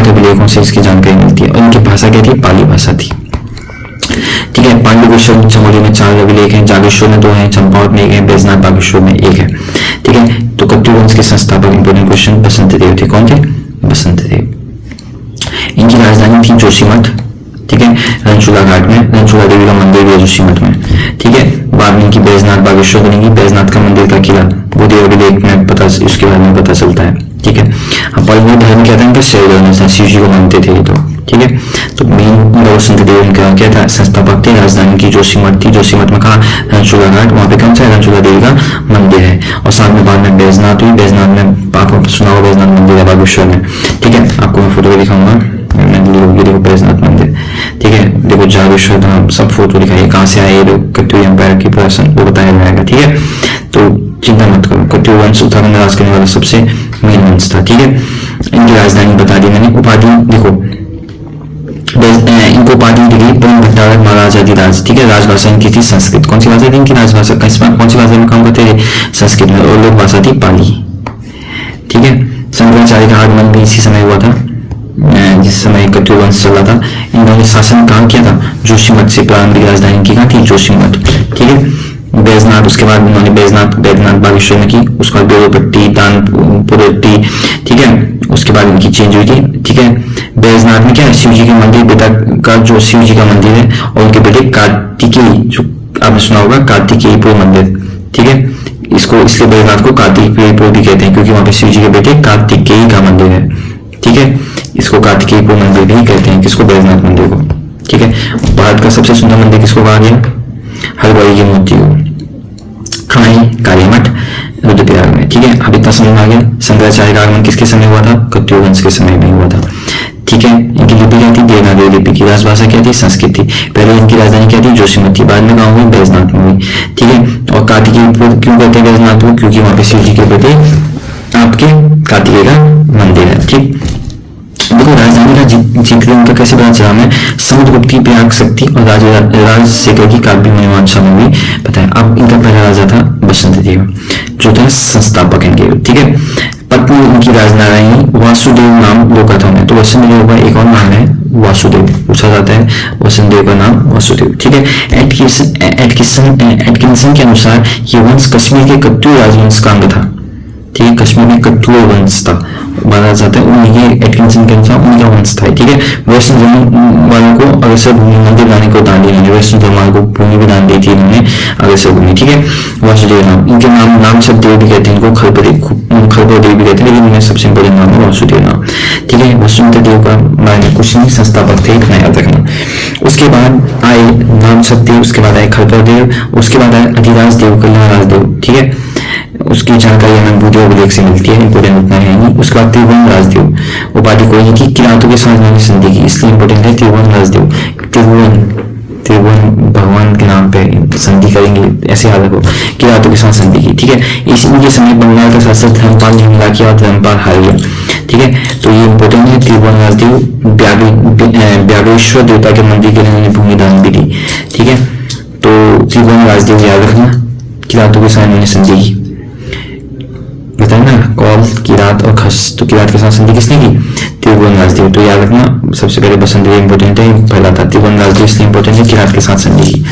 अभिलेखों से इसकी जानकारी मिलती है और उनकी भाषा क्या थी? पाली भाषा थी। ठीक है, पांडुकेश्वर चमोली में 4 अभिलेख हैं, जागेश्वर में 2 हैं, चंपावत में 1 है, बैजनाथ बागेश्वर में 1 है। ठीक है, तो कत्यूर वंश के संस्थापक इंपोर्टेंट क्वेश्चन बसंत देव थे। कौन थे? बसंत देव। इनकी राजधानी थी जोशीमठ। ठीक है, रणचूला घाट में, रणचूला देवी का मंदिर भी है जोशीमठ में। ठीक है, बाद में इनकी बैजनाथ बागेश्वर बनेगी। बैजनाथ का मंदिर का किला वो देव अभिलेख में पता, उसके बारे में पता चलता है। ठीक है, अब पहले धर्म क्या था इनका? शैव धर्म था, शिव जी को मानते थे ये तो। ठीक है, तो मेन बसंत देव इनका क्या था? संस्थापक थे। राजधानी की जोशीमठ थी। जोशीमठ में कहा? रणचूला घाट, वहां पे कौन सा? रणचूला देवी का मंदिर है। और साथ में बाद में बैजनाथ हुई। बैजनाथ में आपको सुना होगा बैजनाथ मंदिर है बागेश्वर में। ठीक है, आपको मैं फोटो दिखाऊंगा, देखो बैजनाथ मंदिर। ठीक है, देखो जागेश्वर धाम, सब फोटो दिखाइए कहाँ से आए लोग, कत्यूर एम्पायर की पर्सन वो बताया जाएगा। ठीक है, तो चिंता मत करो, कत्यूर वंश उत्तराखंड में राज करने वाला सबसे मेन वंश था। ठीक है, इनकी राजधानी बता दी मैंने। उपाधि देखो, इनको उपाधि दी गई पूर्ण भट्टारक महाराजाधिराज। ठीक है, राजभाषा इनकी थी संस्कृत। कौन सी भाषा थी इनकी? राजभाषा। कौन सी भाषा में काम करते थे? संस्कृत में। और लोक भाषा थी पाली। ठीक है, शंकराचार्य का आगमन भी इसी समय हुआ था जिस समय कत्यूर वंश चला था। इन्होंने शासन कहाँ किया था? जोशीमठ से। प्रारंभिक राजधानी की कहाँ थी? जोशीमठ। ठीक है, बैजनाथ, उसके बाद उन्होंने बैजनाथ बागेश्वर में की। उसके बाद बेलोपट्टी, दानपुरट्टी। ठीक है, उसके बाद इनकी चेंज हुई थी। ठीक है, बैजनाथ में क्या है? शिव जी के मंदिर, बेटा का जो शिव जी का मंदिर है, और उनके बेटे कार्तिकेय, जो आपने सुना होगा कार्तिकेयपुर मंदिर। ठीक है, इसको इसलिए बैजनाथ को कार्तिकेयपुर भी कहते हैं क्योंकि वहां पे शिव जी के बेटे कार्तिकेय का मंदिर है। ठीक है, इसको कार्तिकेयपुर मंदिर भी कहते हैं, किसको? बैजनाथ मंदिर को। ठीक है, भारत का सबसे सुंदर मंदिर किसको कहा गया? हर गौरी की मूर्ति को। कहाँ है? कालीमठ रुद्रप्रयाग में। ठीक है, अब इतना समझ में आ गया। शंकराचार्य का आगमन किसके समय हुआ था? कत्यूर वंश के समय में हुआ था। ठीक है, इनकी लिपि क्या थी? देवनागरी लिपि की। राजभाषा क्या थी? संस्कृत थी। पहले इनकी राजधानी क्या थी? जोशीमठ थी। बाद में कहाँ हुई? बैजनाथ में हुई। ठीक है, और कार्तिकेयपुर क्यों कहते हैं बैजनाथ को? क्योंकि वहां पे शिव जी के बेटे आपके कार्तिकेय का मंदिर है। ठीक, देखो राजधानी का जिक्र उनका कैसे पता चला? मैं समुद्रगुप्त की प्रयाग शक्ति और राजशेखर की काव्य मीमांसा में भी बताया। अब इनका पहला राजा था बसंत देव, जो थे संस्थापक इनके। ठीक है, पत्नी उनकी राजनारायणी वासुदेव नाम लोका था उन्हें। तो वसंत देव का एक और नाम है वासुदेव, पूछा जाता है वसंत देव का नाम वासुदेव। ठीक है, एटकिंसन के अनुसार ये वंश कश्मीर के कत्यूर राजवंश का अंग था। ठीक है, कश्मीर में कत्यूर वंश था माना जाता है, उन्हीं एटकिंसन के अनुसार उनका वंश था। ठीक है, वैष्णव धर्म वालों को अगरसर भूमि मंदिर बनाने को दान दिया। वैष्णव धर्म वालों को भूमि भी दान दी थी इन्होंने, अगरसर भूमि। ठीक है, वासुदेव नाम, इनके नाम सब देव भी कहते हैं, इनको खरबो देव भी कहते हैं, लेकिन इनमें सबसे इंपोर्टेंट नाम है वासुदेव नाम। ठीक है, वसुदेव देव का बारे में कुछ नहीं, संस्थापक थे, इतना याद रखना। उसके बाद आए नाम सतदेव, उसके बाद आए खरबो देव, उसके बाद आए अधिराज देव, कल्याण राज देव। ठीक है, उसकी जानकारी हमें बूढ़े अभिलेख से मिलती है, इंपोर्टेंट उतना है नहीं। उसके बाद त्रिभुवन राजदेव, उपाधि कोई की किरातों के साथ मैंने संधि की, इसलिए इंपोर्टेंट है त्रिभुवन राजदेव। त्रिभुवन भगवान के नाम पे संधि करेंगे, ऐसे याद रखो, किरातों के साथ संधि की। ठीक है, इनके समय बंगाल का शासक धर्मपाल ने हमला किया और धर्मपाल हार गया। ठीक है, तो ये इंपोर्टेंट है। त्रिभुवन राजदेव ब्यागेश्वर देवता के मंदिर के लिए भूमि दान भी दी। ठीक है, तो त्रिभुवन राजदेव याद रखना, किरातों के साथ मैंने संधि की, बताया ना, कौल, किरात और खस, तो किरात के साथ संधि किसने की? त्रिभुवन राजदेव। तो याद रखना, सबसे पहले बसंत देव इंपोर्टेंट है, पहला था त्रिभुवन राजदेव, इसलिए इंपोर्टेंट है, किरात के साथ संधि की,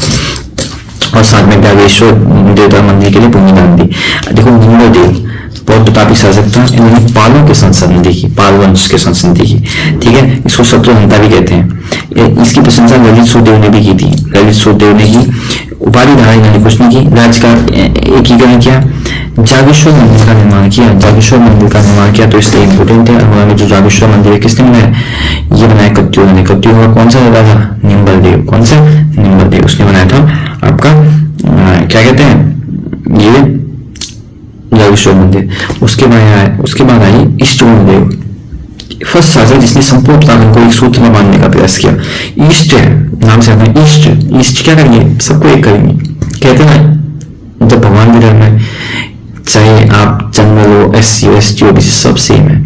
और साथ में ब्यागेश्वर देवता मंदिर के लिए भूमि दान दी। देखो निम्बोदेव बहुत प्रतापी शासक था, इन्होंने पालों के साथ संधि की, पाल वंश के साथ संधि की। ठीक है, इसको शत्रुघ्नता भी कहते हैं। इसकी प्रशंसा ललित सुखदेव ने भी की थी, ललित सुखदेव ने की। उपाधि धारा इन्होंने कुछ नहीं की। राज्य का एकीकरण किया, जागेश्वर मंदिर का निर्माण किया, जागेश्वर मंदिर का निर्माण किया, तो इसलिए इंपोर्टेंट है। अल्मोड़ा में जो जागेश्वर मंदिर है किसने बनाया? ये बनाया कत्यूर ने। कत्यूर का कौन सा राजा था? निम्बर देव। कौन सा? निम्बर देव, उसने बनाया था आपका क्या कहते हैं ये जागेश्वर मंदिर। उसके बाद आई इष्टवर्ण देव, फर्स्ट राजा जिसने संपूर्ण उत्तराखंड को एक सूत्र में बांधने का प्रयास किया। ईस्ट है, नाम से आता है ईस्ट। ईस्ट क्या करेंगे, सबको एक करेंगे। कहते ना जब भगवान भी धर्म है, चाहे आप जनरल हो, SC हो, ST हो, सब सेम है।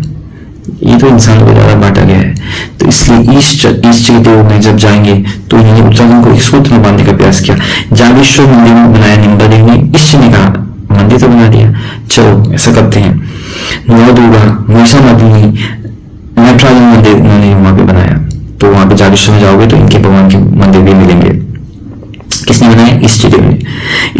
ये तो इंसान को ज्यादा बांटा गया है। तो इसलिए ईस्ट के देव में जब जाएंगे तो इन्होंने उत्तराखंड को एक सूत्र में बांधने का प्रयास किया। जागेश्वर मंदिर बनाया निम्बा देव ने, ईस्ट ने कहा मंदिर तो बना दिया, चलो ऐसा करते हैं। नवदुर्गा, मूसा मदनी, नटराज मंदिर उन्होंने वहां पे बनाया। तो वहां पे जागेश्वर में जाओगे तो इनके भगवान के मंदिर भी मिलेंगे। किसने बनाया, ईष्ट देव ने,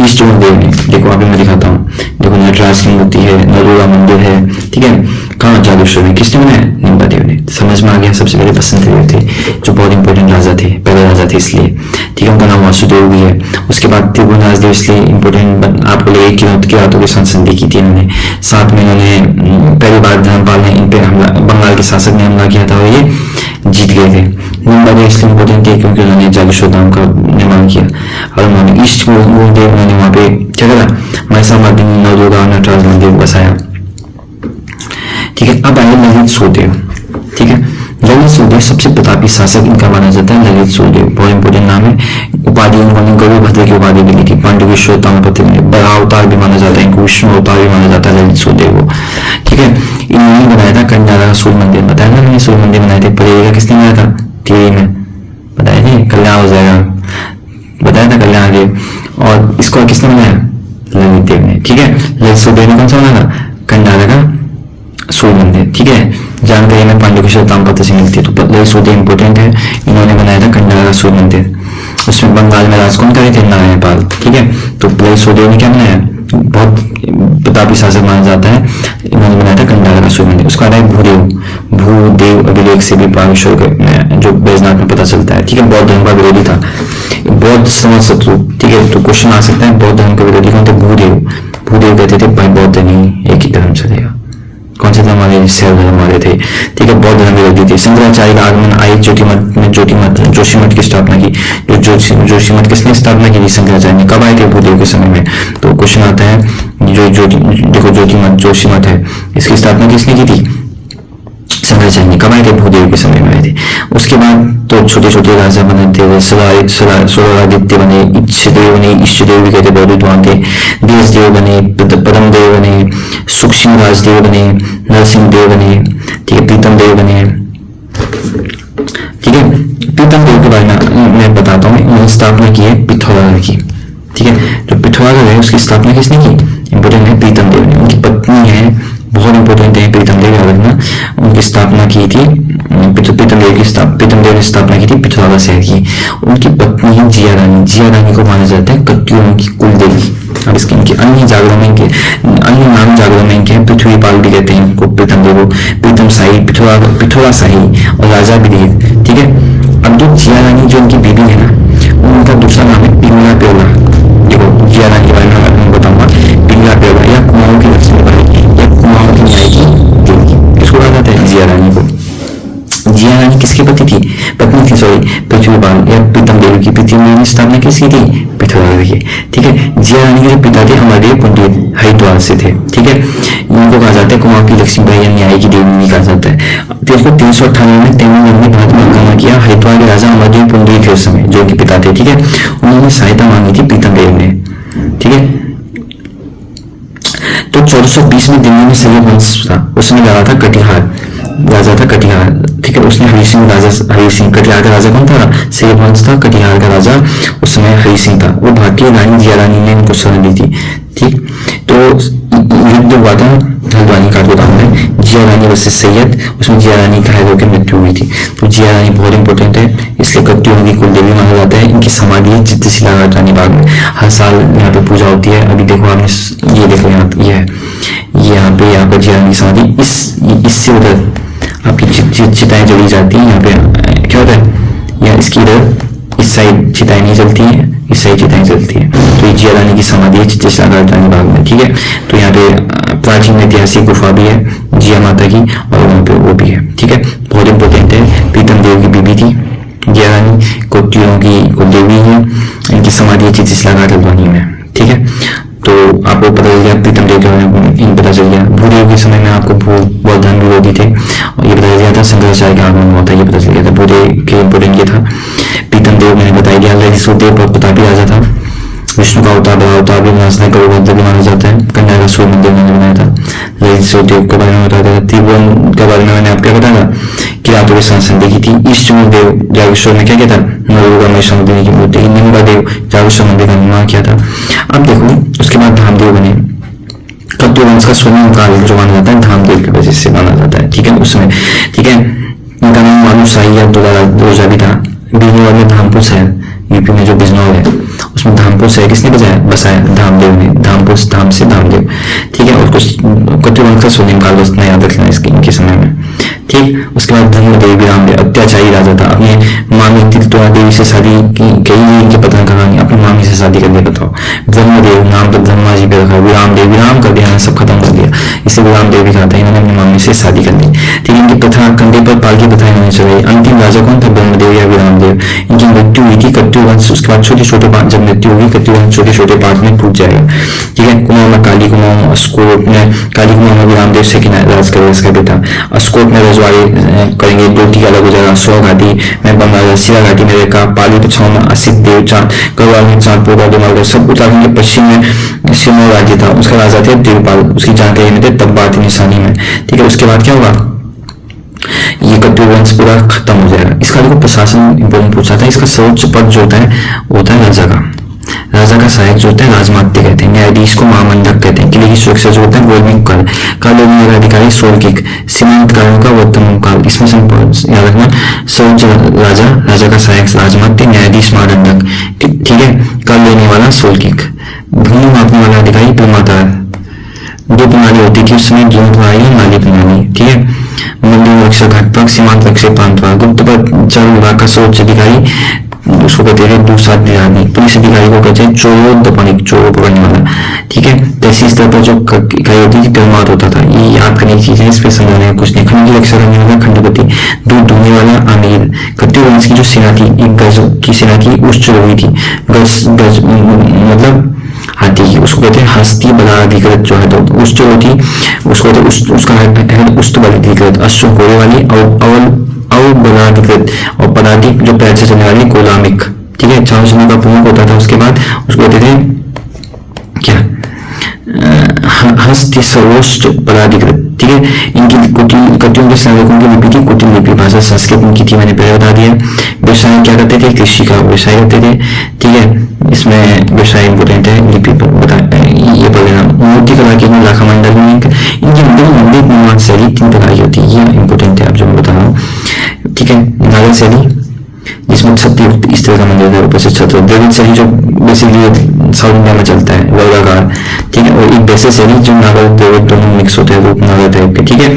ईष्ट देव ने। देखो अभी मैं दिखाता हूँ, देखो नटराज की मूर्ति है, नवदुर्गा मंदिर है, ठीक है। कहाँ, जागेश्वर में। किसने बनाया, निम्बा देव ने। समझ में आ गया। सबसे पहले बसंत देव थे जो बहुत इंपॉर्टेंट राजा थे, पहले राजा थे इसलिए, ठीक है। उनका नाम वासुदेव भी है। उसके बाद त्रिभुवनराज देव इसलिए इंपॉर्टेंट आपको लगे कि रातों के साथ संधि की थी इन्होंने। साथ में इन्होंने पहली बार धर्मपाल ने इन पे हमला, बंगाल के शासक ने हमला किया था और ये जीत गए थे। निम्बा देव इसलिए इंपॉर्टेंट थे क्योंकि उन्होंने जागेश्वर धाम का निर्माण किया और उन्होंने ईस्ट को उन्होंने वहां पे क्या करा, महिषा मर्दिनी, नवदुर्गा, नटराज मंदिर बसाया, ठीक है। अब आए ललित सुदेव, ठीक है। ललित सुदेव सबसे प्रतापी शासक इनका माना जाता है। ललित सुदेव बहुत इंपॉर्टेंट नाम है। उपाधि उन्होंने गौरव भद्र की उपाधि मिली थी। पांडुकेश्वर ताम्रपत्र में बड़ा अवतार भी माना जाता है इनको, विष्णु अवतार भी माना जाता है ललित सुदेव को, ठीक है। इन्होंने बनाया था कंडारा का सूर्य मंदिर, बताया ना मैंने, सूर्य मंदिर बनाए थे। पढ़िएगा किसने बनाया था, टीवी में बताया नहीं, कल्याण हो जाएगा, बताया था कल्याण आगे। और इसको किसने बनाया, ललित देव ने, ठीक है। ललित सुदेव ने कौन सा बनाया था, कंडारा का सूर्य मंदिर, ठीक है। जानकारी में पांडुकेश्वर ताम्रपत्र से मिलती है। तो ललित सुदेव इंपोर्टेंट है, इन्होंने बनाया था कंडारा का सूर्य मंदिर। उसमें बंगाल में राज कौन करे थे, नारायण पाल, ठीक है। तो ललित सुदेव ने क्या बनाया, बहुत प्रतापी शासक माना जाता है, इन्होंने बनाया था कंडारा का सूर्य मंदिर। उसका आता है भूदेव, भूदेव अभिलेख से भी बागेश्वर जो बैजनाथ में पता चलता है, ठीक है। बौद्ध धर्म का विरोधी था, बौद्ध समाज शत्रु, ठीक है। तो क्वेश्चन आ सकता है, बौद्ध धर्म के विरोधी कौन थे, भूदेव। भूदेव कहते थे भाई बौद्ध नहीं, एक ही धर्म चलेगा। कौन से धर्म वाले, शैव धर्म वाले थे, ठीक है। बौद्ध धर्म विरोधी थे। शंकराचार्य का आगमन आय ज्योतिमठ में, जोशीमठ की स्थापना की। जो जोशीमठ किसने स्थापना की थी, शंकराचार्य ने। कब आए थे, भूदेव के समय में। तो क्वेश्चन आता है देखो ज्योतिमठ, जोशीमठ है, इसकी स्थापना किसने की थी, शंकराचार्य ने। कब आए थे, भूदेव के समय में आए थे। उसके बाद तो छोटे छोटे राजा बने थे, सोलरादित्य बने, इच्छदेव बने, इष्टदेव भी कहते बहुत विद्वान थे। देशदेव बने, पदम देव बने, सुखसिंह राजदेव बने, नरसिंह देव बने, ठीक है। प्रीतम देव बने, ठीक है। प्रीतम देव के बारे में मैं बताता हूँ। उन्होंने स्थापना की है पिथौरागढ़ की, ठीक है। जो पिथौरागढ़ है उसकी स्थापना किसने की, इंपोर्टेंट है, प्रीतम देव ने। उनकी पत्नी है, बहुत इंपॉर्टेंट है, प्रीतम देव याद रखना। उनकी स्थापना की थी प्रीतम देव ने स्थापना की थी पिथौरागढ़ शहर की। उनकी पत्नी है जिया रानी। जिया रानी को माना जाता है कत्यूरों की कुल देवी। अब इसके इनके अन्य जागरों में इनके अन्य नाम जागरों में इनके पृथ्वी पाल भी कहते हैं इनको, प्रीतम देव को प्रीतम शाही, पिथौरा शाही और राजा विदेव, ठीक है। अब जो जिया रानी जो उनकी बीबी है ना, उनका दूसरा नाम है पिंगला प्योला। देखो जिया रानी के बारे में मैं बताऊंगा, पिंगला प्योला या कुमाऊं की लक्ष्मी बाई या कुमाऊं की न्याय की देवी, इसको कहा जाता है जिया रानी को। जिया रानी किसकी पत्नी थी, सॉरी, पृथ्वीपाल या प्रीतम देव की। पृथ्वी ने स्थापना किसकी थी, पिथौरागढ़ की, ठीक है। जिया रानी के जो पिता थे अमरदेव पंडित, हरिद्वार से थे, ठीक है। इनको कहा जाता है कुमाऊं की लक्ष्मीबाई या न्याय की देवी भी कहा जाता है। 398 में तमिलनाडु में भारत में आक्रमण किया। हरिद्वार के राजा अमरदेव पंडित थे उस समय, जो उनके पिता थे, ठीक है। उन्होंने सहायता मांगी थी प्रीतम देव ने, ठीक है। तो 1420 में दिल्ली में सैयद वंश था, उसमें लगा था कटिहार, राजा था कटिहार, ठीक है। उसने हरि सिंह कटिहार का राजा कौन था, सैयद वंश था। कटिहार का राजा उस समय हरि सिंह था। वो भारतीय रानी जिया रानी ने उनको शरण दी थी, ठीक। तो युद्ध हुआ था हल्द्वानी काठगोदाम में, जिया रानी वर्सेस सैयद, उसमें जिया रानी घायल होकर मृत्यु हुई थी। तो जिया रानी बहुत इंपॉर्टेंट है, इसलिए कत्यूरों की कुल देवी माना जाता है। इनकी समाधि है चित्रशिला राजधानी बाग में, हर साल यहाँ पे पूजा होती है। अभी देखो आपने, ये देखो यहाँ ये है, यहाँ पे जिया रानी की समाधि, इससे उधर आपकी चिताएं जली जाती है। यहाँ पे क्या होता है, या इसकी इधर इस साइड चिताएं नहीं जलती है, इस साइड चिताएं जलती है। तो ये जिया रानी की समाधि है चित्रशिला राजधानी बाग में, ठीक है। तो यहाँ पे प्राचीन ऐतिहासिक गुफा भी है जिया माता की, और वहाँ पे वो भी है, ठीक है। बहुत इंपॉर्टेंट है। प्रीतम देव की बीबी थी जिया रानी, कत्यूरों की कुलदेवी है। इनकी समाधि है चित्रशिला राजधानी में, ठीक है। तो आपको पता चल गया प्रीतम देव के बारे में, इन पता चल गया। भूदेव के समय में आपको बौद्ध धर्म विरोधी थे, और ये पता चल गया था था, शंकराचार्य का आगमन हुआ था, ये पता चल गया था। बुरे के इंपोर्टेंट ये था। प्रीतम देव मैंने बताया गया। ललितदेव बहुत प्रतापी राजा था, विष्णु का अवतार, बड़ा अवतार भी माना जाता है। कन्या का सूर्य मंदिर मैंने बनाया था। ललितदेव के बारे में बताया था। त्रिभुवन के बारे में मैंने आपको बताया कि रातों की शासन देखी थी। ईष्ट देव जागेश्वर में क्या किया था, नवदुर्गा महिषासुरमर्दिनी की मूर्ति, निम्बा देव जागेश्वर मंदिर का निर्माण किया था। अब देखो उसके बाद धामदेव बने। कत्यूर वंश का स्वर्णिम काल जो माना जाता है धामदेव की वजह से माना जाता है, ठीक है, उसमें, ठीक है। इनका नाम मालूम शाही या दोजा भी था। बिजनौर में धामपुर शहर, यूपी में जो बिजनौर है उसमें धामपुर शहर किसने बसाया, धामदेव ने। धामपुर धाम से धामदेव, ठीक है। और कुछ कत्यूर वंश का स्वर्णिम काल बसना याद रखना इसके इनके समय में, ठीक। उसके बाद धर्मदेव विरामदेव अत्याचारी राजा था। अपने मामी तिलतोड़ा देवी से शादी की, कई इनके पता कहानी, अपनी मामी से शादी कर दिया। बताओ, धर्मदेव नाम तो धर्मा जी पे रखा, विरामदेव विराम कर दिया, सब खत्म कर दिया, इसे विरामदेव भी कहा था। इन्होंने अपनी मामी से शादी कर ली, ठीक है। इनकी प्रथा कंधे पर पालकी प्रथा इन्होंने चलाई। अंतिम राजा कौन था, ब्रह्मदेव या विरामदेव। इनकी मृत्यु हुई थी कत्यूर वंश, उसके बाद छोटे छोटे पार्ट, जब मृत्यु होगी कत्यूर वंश छोटे छोटे पार्ट में टूट जाएगा, ठीक है। कुमाऊं में काली कुमाऊं, अस्कोट में काली कुमाऊं में विरामदेव से राज करेगा इसका बेटा। अस्कोट में रजवाड़ी करेंगे, डोटी अलग हो जाएगा। सौ घाटी में बंगाल, सिरा घाटी में रेखा, पाली पछाऊ में असित देव, चांद गढ़वाल में चांदपुर का दुमाल, सब उत्तराखंड के पश्चिम में सिमोर राज्य था, उसका राजा थे देवपाल, उसकी जानकारी में थे तब बात निशानी में, ठीक है। उसके बाद क्या होगा, ये कत्यूर वंश पूरा खत्म हो जाएगा। इसका देखो प्रशासन इंपोर्टेंट पूछा था। इसका सर्वोच्च पद जो होता है वो होता है राजा का। राजा का सहायक जो होता है राजमात्य कहते हैं। न्यायाधीश को महामंडक कहते हैं। किले की सुरक्षा जो होता है गोलमिक काल लेने वाला अधिकारी सोलकिक। सीमांत कालों का वर्तमान काल, इसमें याद रखना, सर्वोच्च राजा, राजा का सहायक राजमात्य, न्यायाधीश महादंडक, ठीक है। काल लेने वाला सोलकिक। भूमि मापने वाला अधिकारी प्रमाता। दो प्रणाली होती थी उसमें, जीवन प्रणाली और नाली प्रणाली, ठीक है। मंदिर रक्षा घटपक, सीमांत रक्षक प्रांतवाल। गुप्त चर विभाग का सर्वोच्च अधिकारी उसको कहते हैं दूसरा अधिकारी। पुलिस अधिकारी को कहते हैं चोर दपनिक, चोर पकड़ने वाला, ठीक है। तहसील स्तर पर जो इकाई होती थी कर्मात होता था। ये याद करने की चीजें, इस पे समझाने का कुछ नहीं। खंड की रक्षा करने वाला खंडपति। दूध दूहने वाला आमिर। कत्यूर वंश की जो सेना थी, एक गज की सेना थी, उच्च लोही थी। गज गज मतलब हाथी की, उसको कहते हैं हस्ती बलाधिकृत जो है, तो उष्ट थी उसको कहते उसका हेड उष्ट बलाधिकृत। अश्व घोड़े वाली, अव बलाधिकृत, और पदाधिक जो पैर से चलने वाली कोलामिक, ठीक है। चारों सेना का प्रमुख होता था। उसके बाद उसको कहते थे क्या, हस्ती सर्वोष्ट पदाधिकृत, ठीक है। इनकी कत्यूर के सैनिकों की लिपि थी कुटिल लिपि, भाषा संस्कृत इनकी थी, मैंने पहले बता दिया। व्यवसाय क्या करते थे, कृषि का व्यवसाय करते थे, ठीक है। इसमें व्यवसाय इंपोर्टेंट है, लिपि पर ये परिणाम। मूर्ति कला की लाखा मंडल में इनकी मंदिर निर्माण शैली 3 प्रकार की होती है, ये इंपोर्टेंट है आप जो मैं बता रहा हूँ, ठीक है। नागर शैली जिसमें छत्तीस इस तरह का मंदिर है, ऊपर से छत्र। द्रविड़ शैली जो बेसिकली साउथ इंडिया में चलता है, वर्गाकार, ठीक है। और एक वैसे शैली जो नागर द्रविड़ दोनों मिक्स होते हैं, रूप नागर टाइप के, ठीक है,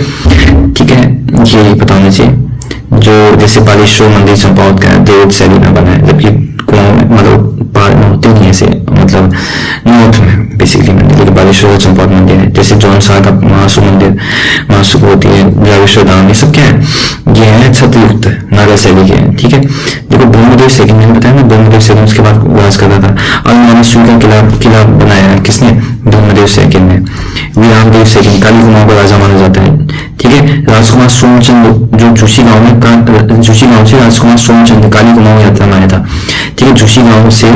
ठीक है। ये पता होना चाहिए। जो जैसे बालेश्वर मंदिर चंपावत का द्रविड़ शैली में बना है, जबकि मतलब पहाड़ में होते नहीं ऐसे, मतलब नॉर्थ में बेसिकली मंदिर, लेकिन बालेश्वर चंपावत मंदिर है। जैसे जौनसार का महासु मंदिर, महासु होती है, जागेश्वर धाम, ये सब क्या है, ये है छत्रयुक्त नागर शैली के, ठीक है। देखो ब्रह्मदेव सेकंड मैंने बताया ना, ब्रह्मदेव सेकंड उसके बाद राज करता था। और मानेश्वर का किला बनाया किसने, ब्रह्मदेव सेकंड ने। विरामदेव सेकंड काली कुमाऊं का राजा माना जाता है, ठीक है। राजकुमार सोमचंद जो जोशी गांव में, जोशी गांव से राजकुमार सोमचंद काली कुमाऊं यात्रा में आया था, ठीक है। जोशी गांव से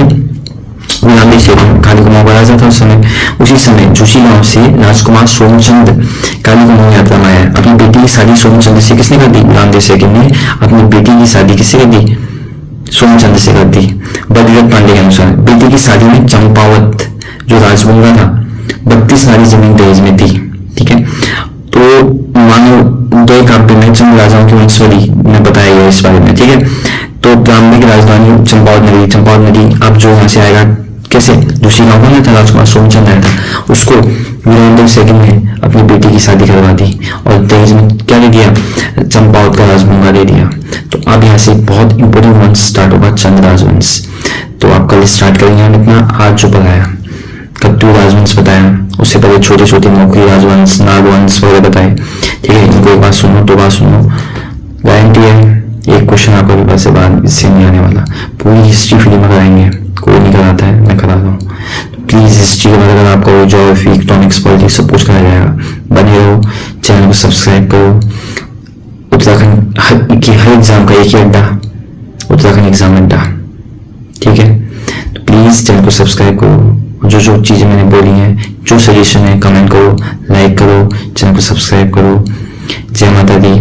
विरामदेव सेकंड काली कुमाऊं का राजा था उस समय। उसी समय जोशी गांव से राजकुमार सोमचंद काली कुमाऊं यात्रा में आया। अपनी बेटी की शादी सोमचंद से किसने कर दी, विरामदेव सेकंड ने अपनी बेटी की शादी किससे कर दी, सोमचंद से कर दी। बद्रीदत्त पांडे के अनुसार बेटी की शादी में चंपावत जो राजगुंगा था 32 नारी जमीन दहेज में थी, ठीक है। तो मानो दो काव्य में चंद राजाओं की वंशवली में बताया गया इस बारे में, ठीक है। तो ब्राह्मणी की राजधानी चंपावत नदी, चंपावत नदी अब जो यहाँ से आएगा कैसे, जोशी गांव में था, राजकुमार सोमचंद आया था, उसको विरामदेव सेकंड ने अपनी बेटी की शादी करवा दी और दहेज में क्या दे दिया, चंपावत का राजगुंगा दे दिया। तो अब यहाँ से बहुत इंपोर्टेंट वंश स्टार्ट होगा, चंद राजवंश। तो आप कल स्टार्ट करेंगे हम इतना आज जो पढ़ाया, कत्यूर राजवंश बताया, उससे पहले छोटे छोटे मौखरी राजवंश, नागवंश वगैरह बताए, ठीक है। इनको एक बार सुनो, 2 बार सुनो, गारंटी है एक क्वेश्चन आपका पेपर से बाद इससे नहीं आने वाला। पूरी हिस्ट्री फ्री में कराएंगे, कोई नहीं कराता है, मैं करा रहा हूँ। तो प्लीज हिस्ट्री के बाद अगर आपको ज्योग्राफी, इकोनॉमिक्स, पॉलिटिक्स सब कुछ कराया जाएगा। बने रहो, चैनल को सब्सक्राइब करो। उत्तराखंड एग्जाम का एक ही अड्डा, उत्तराखंड एग्जाम अड्डा। ठीक है, तो प्लीज चैनल को सब्सक्राइब करो, जो जो चीजें मैंने बोली हैं, जो सजेशन है कमेंट करो, लाइक करो, चैनल को सब्सक्राइब करो। जय माता दी।